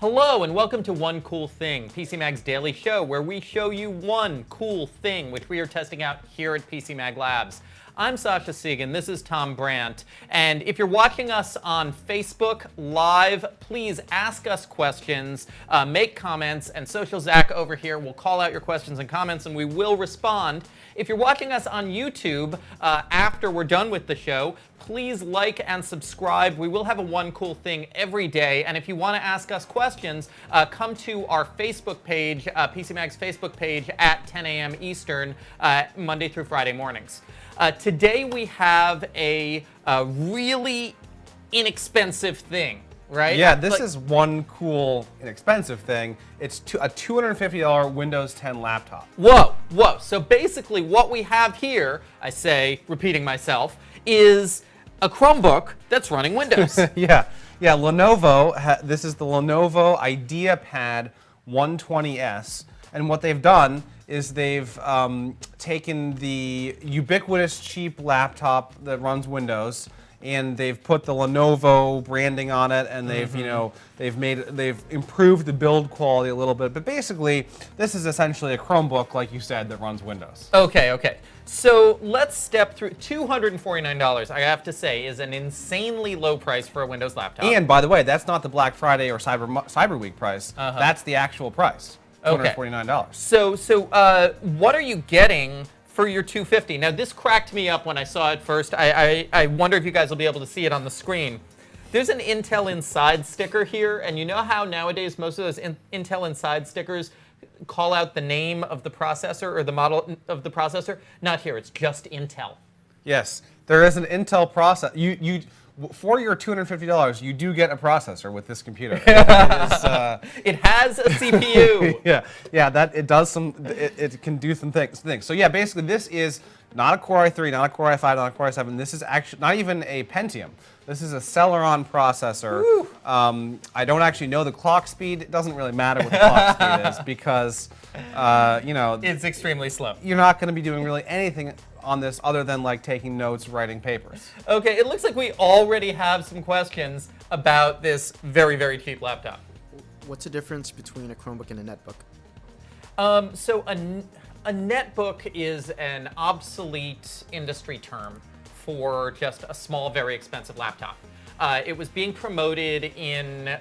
Hello and welcome to One Cool Thing, PC Mag's daily show where we show you one cool thing which we are testing out here at PC Mag Labs. I'm Sasha Segan, this is Tom Brandt, and if you're watching us on Facebook Live, please ask us questions, make comments, and Social Zach over here will call out your questions and comments and we will respond. If you're watching us on YouTube after we're done with the show, please like and subscribe. We will have a One Cool Thing every day, and if you want to ask us questions, come to our Facebook page, PC Mag's Facebook page at 10 a.m. Eastern, Monday through Friday mornings. Today we have a really inexpensive thing, right? Yeah, this is one cool, inexpensive thing. It's a $250 Windows 10 laptop. Whoa. So basically what we have here, I say, repeating myself, is a Chromebook that's running Windows. Yeah, Lenovo, this is the Lenovo IdeaPad 120s. And what they've done is they've taken the ubiquitous cheap laptop that runs Windows, and they've put the Lenovo branding on it, and they've they've improved the build quality a little bit. But basically, this is essentially a Chromebook, like you said, that runs Windows. Okay. So let's step through. $249, I have to say, is an insanely low price for a Windows laptop. And by the way, that's not the Black Friday or Cyber Week price. That's the actual price. $249. So what are you getting for your $250? Now, this cracked me up when I saw it first. I wonder if you guys will be able to see it on the screen. There's an Intel Inside sticker here, and you know how nowadays most of those Intel Inside stickers call out the name of the processor or the model of the processor? Not here, it's just Intel. Yes, there is an Intel processor. For your $250, you do get a processor with this computer. It has a CPU. yeah, that it does some. It can do some things. So yeah, basically, this is not a Core i3, not a Core i5, not a Core i7. This is actually not even a Pentium. This is a Celeron processor. I don't actually know the clock speed. It doesn't really matter what the clock speed is because it's extremely slow. You're not going to be doing really anything on this other than like taking notes, writing papers. Okay, it looks like we already have some questions about this very, very cheap laptop. What's the difference between a Chromebook and a netbook? So a netbook is an obsolete industry term for just a small, very expensive laptop. It was being promoted in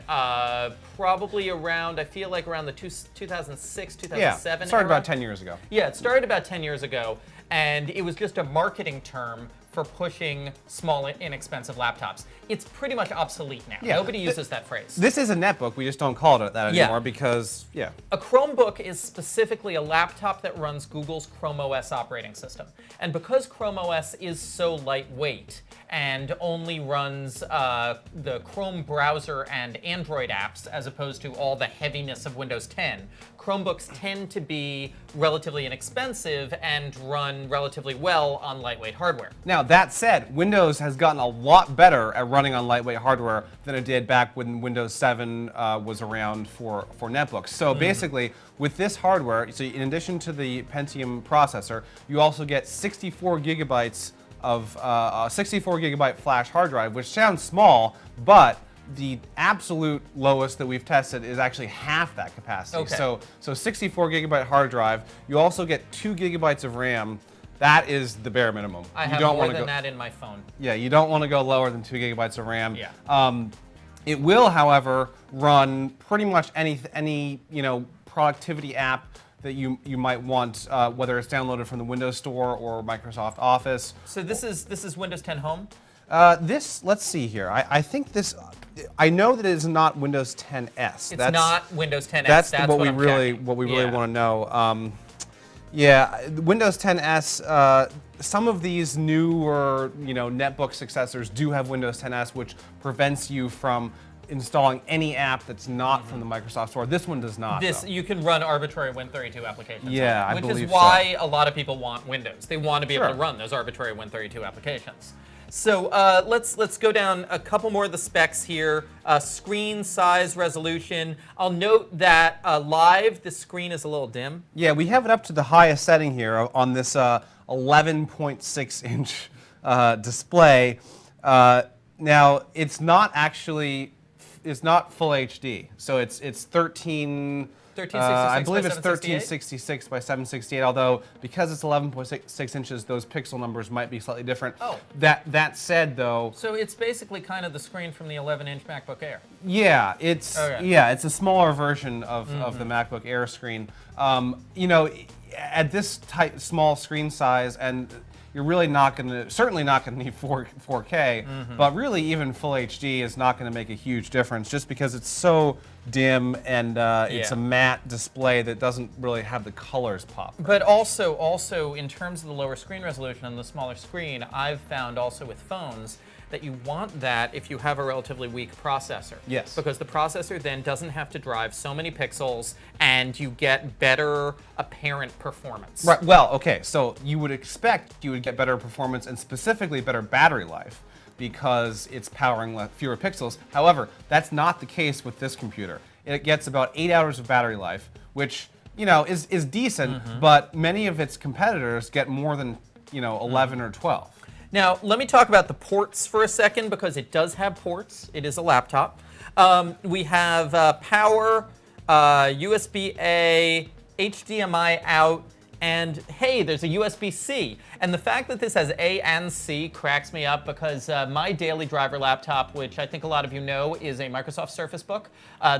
probably around, I feel like around the 2006, 2007 Yeah, it started era. about 10 years ago. Yeah, it started about 10 years ago, and it was just a marketing term for pushing small, inexpensive laptops. It's pretty much obsolete now. Yeah. Nobody uses that phrase. This is a netbook. We just don't call it that anymore because, A Chromebook is specifically a laptop that runs Google's Chrome OS operating system. And because Chrome OS is so lightweight and only runs the Chrome browser and Android apps as opposed to all the heaviness of Windows 10, Chromebooks tend to be relatively inexpensive and run relatively well on lightweight hardware. Now, that said, Windows has gotten a lot better at running on lightweight hardware than it did back when Windows 7 was around for netbooks. So basically, with this hardware, so in addition to the Pentium processor, you also get 64 gigabytes of 64 gigabyte flash hard drive, which sounds small, but the absolute lowest that we've tested is actually half that capacity. Okay. So 64 gigabyte hard drive. You also get 2 gigabytes of RAM. That is the bare minimum. I have more than that in my phone. Yeah, you don't want to go lower than 2 gigabytes of RAM. Yeah. It will, however, run pretty much any productivity app that you might want, whether it's downloaded from the Windows Store or Microsoft Office. So this is Windows 10 Home? Let's see here. I think this. I know that it is not Windows 10s. It's not Windows 10s. That's what we I'm really checking. really want to know. Windows 10s. Some of these newer netbook successors do have Windows 10s, which prevents you from installing any app that's not from the Microsoft Store. This one does not. You can run arbitrary Win32 applications. Yeah, I which believe is why a lot of people want Windows. They want to be able Sure. to run those arbitrary Win32 applications. So let's go down a couple more of the specs here. Screen size, resolution. I'll note that live, the screen is a little dim. Yeah, we have it up to the highest setting here on this 11.6 inch display. Now, it's not actually full HD. So it's 13. 1366 I believe by it's 1366 by 768. Although because it's 11.6 inches, those pixel numbers might be slightly different. Oh. That said, though. So it's basically kind of the screen from the 11-inch MacBook Air. Yeah, it's a smaller version of the MacBook Air screen. You know, at this small screen size, and you're really certainly not going to need 4K, but really even Full HD is not going to make a huge difference just because it's so dim and it's a matte display that doesn't really have the colors pop. But also in terms of the lower screen resolution and the smaller screen, I've found also with phones that you want that if you have a relatively weak processor. Yes. Because the processor then doesn't have to drive so many pixels and you get better apparent performance. Right. Well, okay, so you would expect you would get better performance and specifically better battery life because it's powering fewer pixels. However, that's not the case with this computer. It gets about 8 hours of battery life, which, you know, is decent, but many of its competitors get more than, you know, 11 or 12. Now, let me talk about the ports for a second because it does have ports. It is a laptop. We have power, USB-A, HDMI out, and hey, there's a USB-C. And the fact that this has A and C cracks me up because my daily driver laptop, which I think a lot of you know, is a Microsoft Surface Book.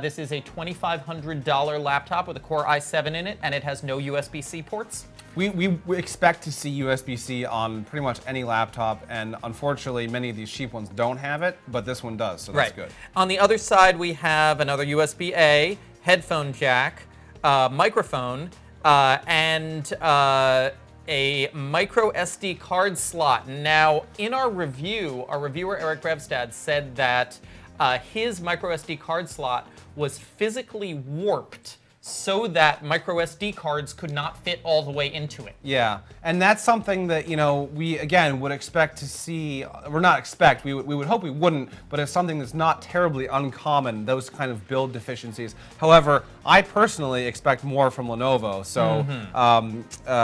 This is a $2,500 laptop with a Core i7 in it, and it has no USB-C ports. We expect to see USB-C on pretty much any laptop, and unfortunately, many of these cheap ones don't have it, but this one does, so that's good. On the other side, we have another USB-A, headphone jack, microphone, and a micro SD card slot. Now, in our review, our reviewer Eric Brevstad said that his micro SD card slot was physically warped so that micro SD cards could not fit all the way into it. Yeah, and that's something that, you know, we again would expect to see, or not expect, we would hope we wouldn't, but it's something that's not terribly uncommon, those kind of build deficiencies. However, I personally expect more from Lenovo, so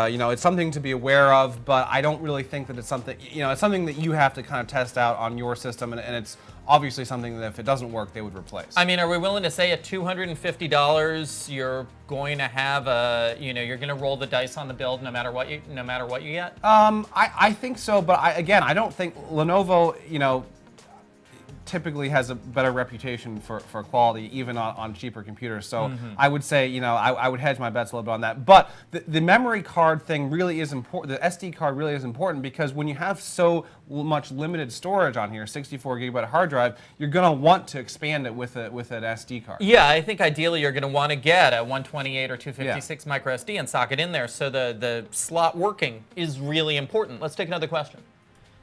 you know, it's something to be aware of, but I don't really think that it's something, you know, it's something that you have to kind of test out on your system, and it's obviously something that if it doesn't work, they would replace. I mean, are we willing to say at $250 you're going to have a, you know, you're going to roll the dice on the build no matter what you get? I think so, but I don't think Lenovo, you know, typically has a better reputation for quality, even on cheaper computers. So I would say, you know, I would hedge my bets a little bit on that. But the memory card thing really is important. The SD card really is important because when you have so much limited storage on here, 64 gigabyte hard drive, you're going to want to expand it with an SD card. Yeah, I think ideally you're going to want to get a 128 or 256 micro SD and sock it in there. So the slot working is really important. Let's take another question.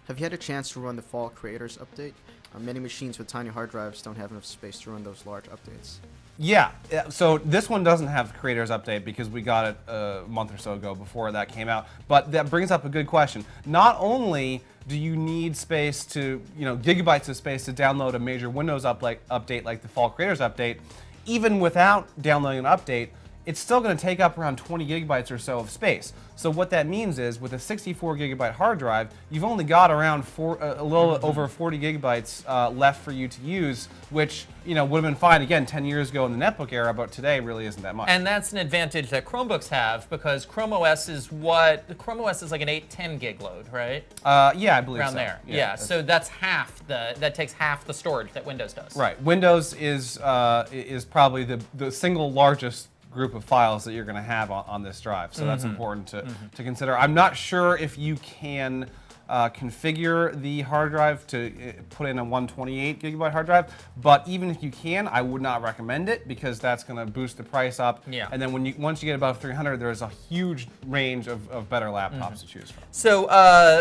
Have you had a chance to run the Fall Creators Update? Many machines with tiny hard drives don't have enough space to run those large updates. Yeah, so this one doesn't have the Creators Update because we got it a month or so ago before that came out. But that brings up a good question. Not only do you need space to, you know, gigabytes of space to download a major Windows update like the Fall Creators Update, even without downloading an update, it's still going to take up around 20 gigabytes or so of space. So what that means is with a 64 gigabyte hard drive, you've only got around a little over 40 gigabytes left for you to use, which, you know, would have been fine again 10 years ago in the netbook era, but today really isn't that much. And that's an advantage that Chromebooks have because Chrome OS is like an 8-10 gig load, right? Yeah, I believe around so. there. Yeah, so that's that takes half the storage that Windows does. Right. Windows is probably the single largest group of files that you're going to have on this drive. So that's important to consider. I'm not sure if you can configure the hard drive to put in a 128 gigabyte hard drive, but even if you can, I would not recommend it because that's going to boost the price up. Yeah. And then once you get above 300, there's a huge range of better laptops to choose from. So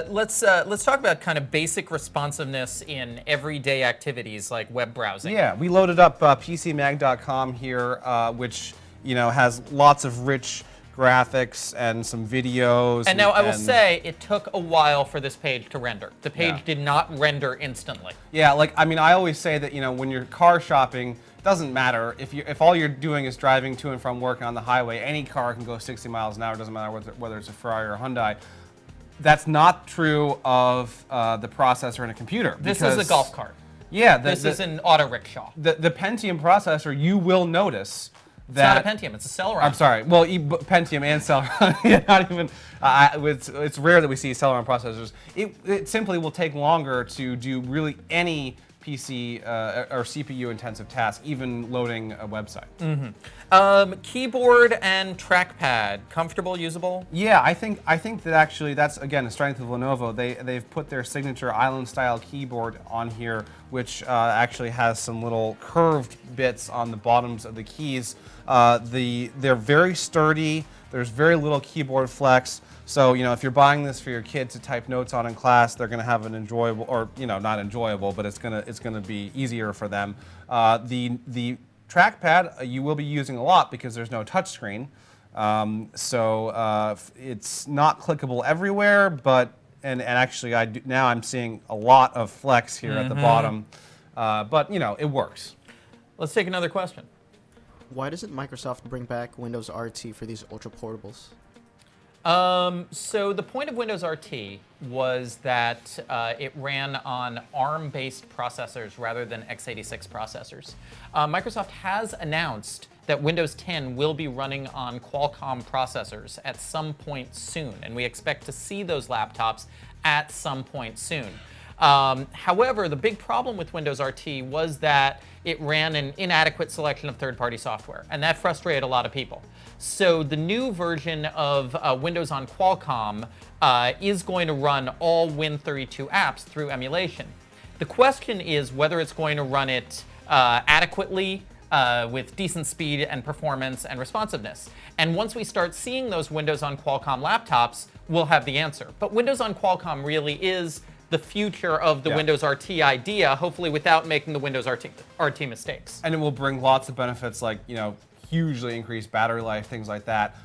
let's talk about kind of basic responsiveness in everyday activities like web browsing. Yeah, we loaded up PCMag.com here, which, you know, has lots of rich graphics and some videos. And now I will say it took a while for this page to render. The page did not render instantly. Yeah, like, I mean, I always say that, you know, when you're car shopping, it doesn't matter. If all you're doing is driving to and from work on the highway, any car can go 60 miles an hour. It doesn't matter whether it's a Ferrari or a Hyundai. That's not true of the processor in a computer. This is a golf cart. Yeah, This is an auto rickshaw. the Pentium processor, you will notice It's that. not a Pentium, it's a Celeron. I'm sorry. Well, Pentium and Celeron. Yeah, not even. It's rare that we see Celeron processors. It simply will take longer to do really any PC or CPU intensive task, even loading a website. Keyboard and trackpad, comfortable, usable? Yeah, I think that actually that's again a strength of Lenovo. They've put their signature island style keyboard on here, which actually has some little curved bits on the bottoms of the keys. They're very sturdy. There's very little keyboard flex. So, if you're buying this for your kid to type notes on in class, they're going to have an enjoyable, or not enjoyable, but it's gonna be easier for them. The trackpad you will be using a lot because there's no touchscreen, so it's not clickable everywhere. But and actually, now I'm seeing a lot of flex here at the bottom, but it works. Let's take another question. Why doesn't Microsoft bring back Windows RT for these ultra portables? So the point of Windows RT was that it ran on ARM-based processors rather than x86 processors. Microsoft has announced that Windows 10 will be running on Qualcomm processors at some point soon, and we expect to see those laptops at some point soon. However, the big problem with Windows RT was that it ran an inadequate selection of third-party software, and that frustrated a lot of people. So the new version of Windows on Qualcomm is going to run all Win32 apps through emulation. The question is whether it's going to run it adequately with decent speed and performance and responsiveness. And once we start seeing those Windows on Qualcomm laptops, we'll have the answer. But Windows on Qualcomm really is the future of the Windows RT idea, hopefully without making the Windows RT mistakes. And it will bring lots of benefits like, hugely increased battery life, things like that.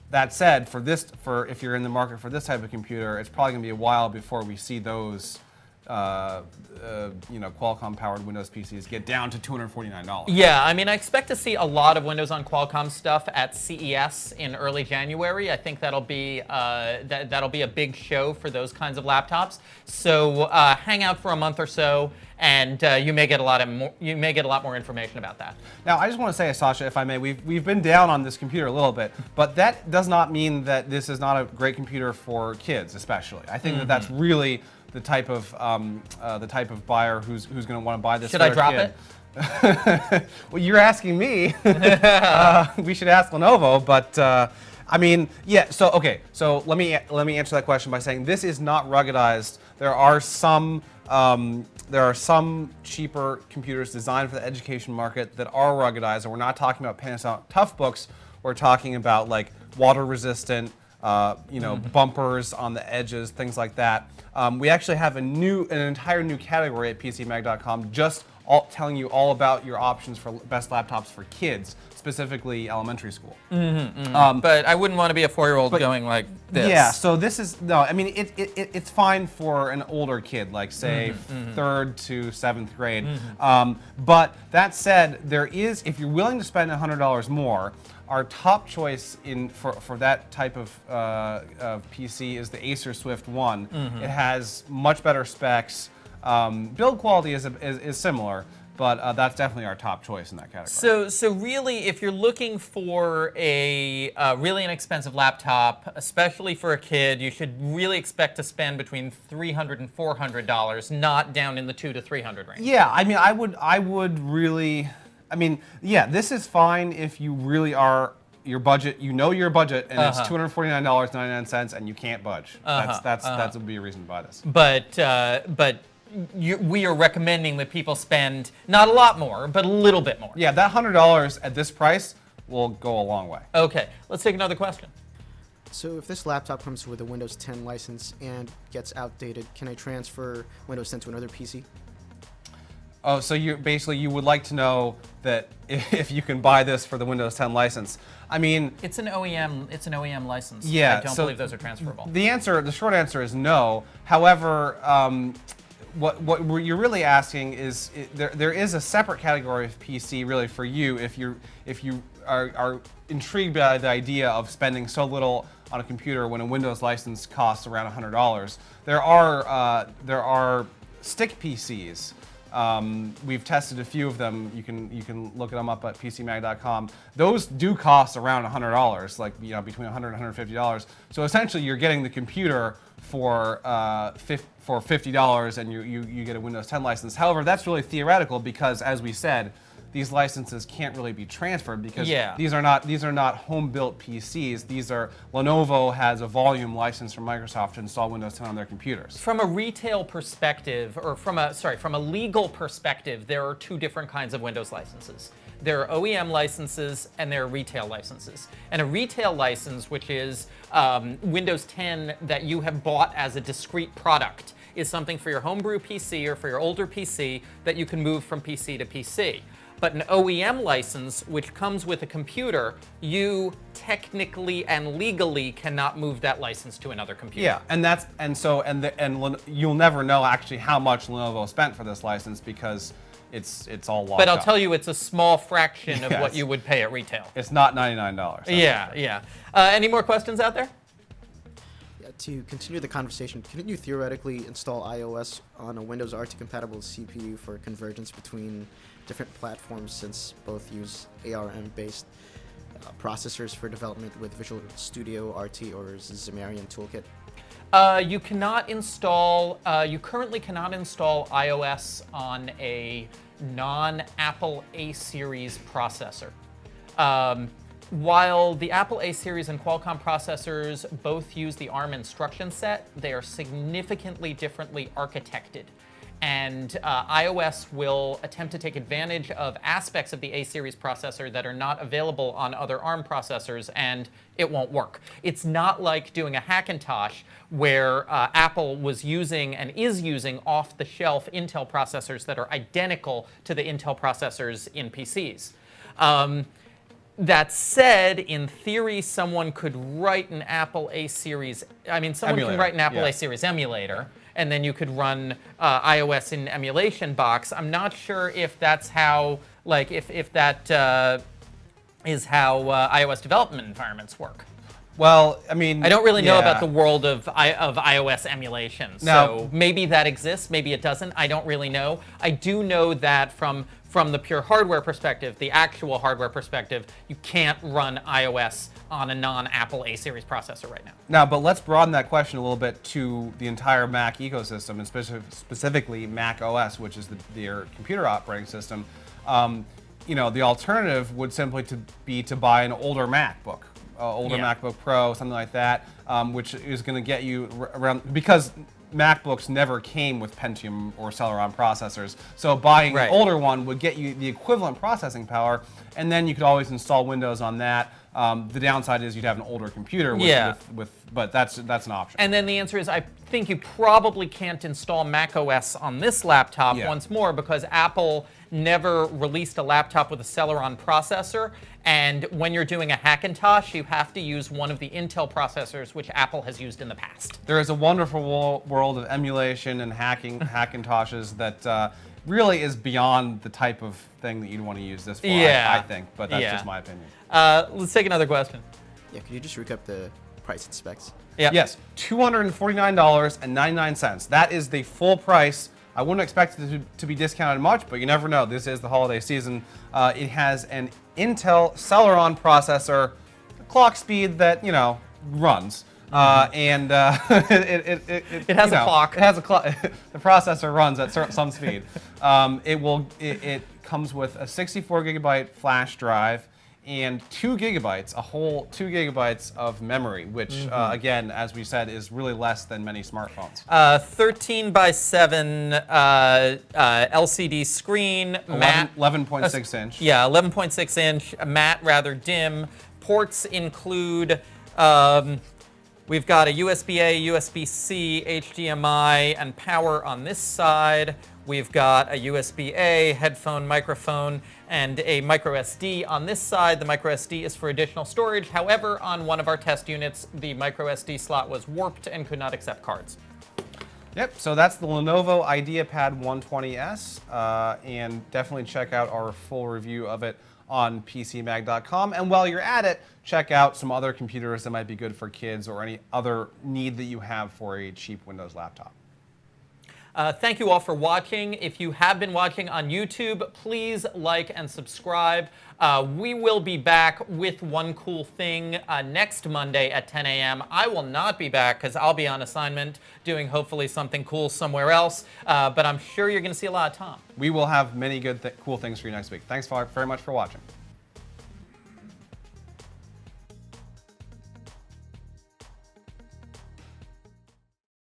That said, for if you're in the market for this type of computer, it's probably going to be a while before we see those Qualcomm-powered Windows PCs get down to $249. Yeah, I expect to see a lot of Windows on Qualcomm stuff at CES in early January. I think that'll be that'll be a big show for those kinds of laptops. So hang out for a month or so, and you may get a lot more information about that. Now, I just want to say, Sasha, if I may, we've been down on this computer a little bit, but that does not mean that this is not a great computer for kids, especially. I think that that's really the type of buyer who's going to want to buy this. Should I drop it? Well, you're asking me. We should ask Lenovo, but yeah. So okay. So let me answer that question by saying this is not ruggedized. There are some cheaper computers designed for the education market that are ruggedized, and we're not talking about Panasonic Toughbooks. We're talking about like water resistant, bumpers on the edges, things like that. We actually have an entire new category at PCMag.com just telling you all about your options for best laptops for kids, specifically elementary school. But I wouldn't want to be a 4-year-old going like this. Yeah, so this is, it's fine for an older kid, like say 3rd to 7th grade. But that said, if you're willing to spend $100 more, our top choice for that type of PC is the Acer Swift 1. It has much better specs. Build quality is similar, but that's definitely our top choice in that category. So really, if you're looking for a really inexpensive laptop, especially for a kid, you should really expect to spend between $300 and $400, not down in the $200 to $300 range. Yeah, I would really. This is fine if you really are your budget. Your budget, and it's $249.99, and you can't budge. That would be a reason to buy this. But we are recommending that people spend not a lot more, but a little bit more. Yeah, that $100 at this price will go a long way. Okay, let's take another question. So if this laptop comes with a Windows 10 license and gets outdated, can I transfer Windows 10 to another PC? Oh, so you would like to know that if you can buy this for the Windows 10 license. It's an OEM license. Yeah, I don't believe those are transferable. The short answer is no. However, what you're really asking is there is a separate category of PC really for you if you are intrigued by the idea of spending so little on a computer when a Windows license costs around $100. There are stick PCs We've tested a few of them. You can look them up at PCMag.com. Those do cost around $100, like between $100 and $150. So essentially, you're getting the computer for $50, and you get a Windows 10 license. However, that's really theoretical because, as we said, these licenses can't really be transferred because these are not home-built PCs. Lenovo has a volume license from Microsoft to install Windows 10 on their computers. From a retail perspective, or from a legal perspective, there are two different kinds of Windows licenses. There are OEM licenses and there are retail licenses. And a retail license, which is Windows 10 that you have bought as a discrete product, is something for your homebrew PC or for your older PC that you can move from PC to PC. But an OEM license, which comes with a computer, you technically and legally cannot move that license to another computer. Yeah, and you'll never know actually how much Lenovo spent for this license because it's all locked But I'll up. tell you, it's a small fraction of what you would pay at retail. It's not $99. Yeah. Any more questions out there? To continue the conversation, couldn't you theoretically install iOS on a Windows RT compatible CPU for convergence between different platforms, since both use ARM-based processors for development with Visual Studio RT or Xamarin Toolkit? You cannot install. You currently cannot install iOS on a non-Apple A series processor. While the Apple A series and Qualcomm processors both use the ARM instruction set, they are significantly differently architected. And iOS will attempt to take advantage of aspects of the A series processor that are not available on other ARM processors, and it won't work. It's not like doing a Hackintosh where Apple was using and is using off-the-shelf Intel processors that are identical to the Intel processors in PCs. That said, in theory, someone could write an Apple A series. Someone can write an Apple A series emulator, and then you could run iOS in emulation box. I'm not sure if that's how, if that is how iOS development environments work. Well, I don't really know about the world of iOS emulation. So maybe that exists, maybe it doesn't. I don't really know. I do know that from the pure hardware perspective, the actual hardware perspective, you can't run iOS on a non-Apple A series processor right now. Now, but let's broaden that question a little bit to the entire Mac ecosystem, and specifically Mac OS, which is their computer operating system. The alternative would simply be to buy an older MacBook. MacBook Pro, something like that, which is going to get you around, because MacBooks never came with Pentium or Celeron processors, so buying an older one would get you the equivalent processing power, and then you could always install Windows on that. The downside is you'd have an older computer but that's an option. And then the answer is, I think you probably can't install macOS on this laptop once more, because Apple never released a laptop with a Celeron processor, and when you're doing a Hackintosh, you have to use one of the Intel processors, which Apple has used in the past. There is a wonderful world of emulation and Hackintoshes that really is beyond the type of thing that you'd want to use this for, I think, but that's just my opinion. Let's take another question. Yeah, could you just recap the price and specs? Yeah. Yes, $249.99. That is the full price. I wouldn't expect it to be discounted much, but you never know. This is the holiday season. It has an Intel Celeron processor, clock speed that, runs. And it has a clock. It has a clock. The processor runs at some speed. It comes with a 64 gigabyte flash drive and 2 gigabytes, a whole 2 gigabytes of memory, which again, as we said, is really less than many smartphones. 13:7 LCD screen, 11.6 inch. Yeah, 11.6 inch, matte, rather dim. Ports include. We've got a USB-A, USB-C, HDMI, and power on this side. We've got a USB-A, headphone, microphone, and a micro SD on this side. The micro SD is for additional storage. However, on one of our test units, the micro SD slot was warped and could not accept cards. Yep, so that's the Lenovo IdeaPad 120s, and definitely check out our full review of it on PCMag.com. And while you're at it, check out some other computers that might be good for kids or any other need that you have for a cheap Windows laptop. Thank you all for watching. If you have been watching on YouTube, please like and subscribe. We will be back with One Cool Thing next Monday at 10 a.m. I will not be back because I'll be on assignment doing hopefully something cool somewhere else, but I'm sure you're going to see a lot of Tom. We will have many good, cool things for you next week. Thanks very much for watching.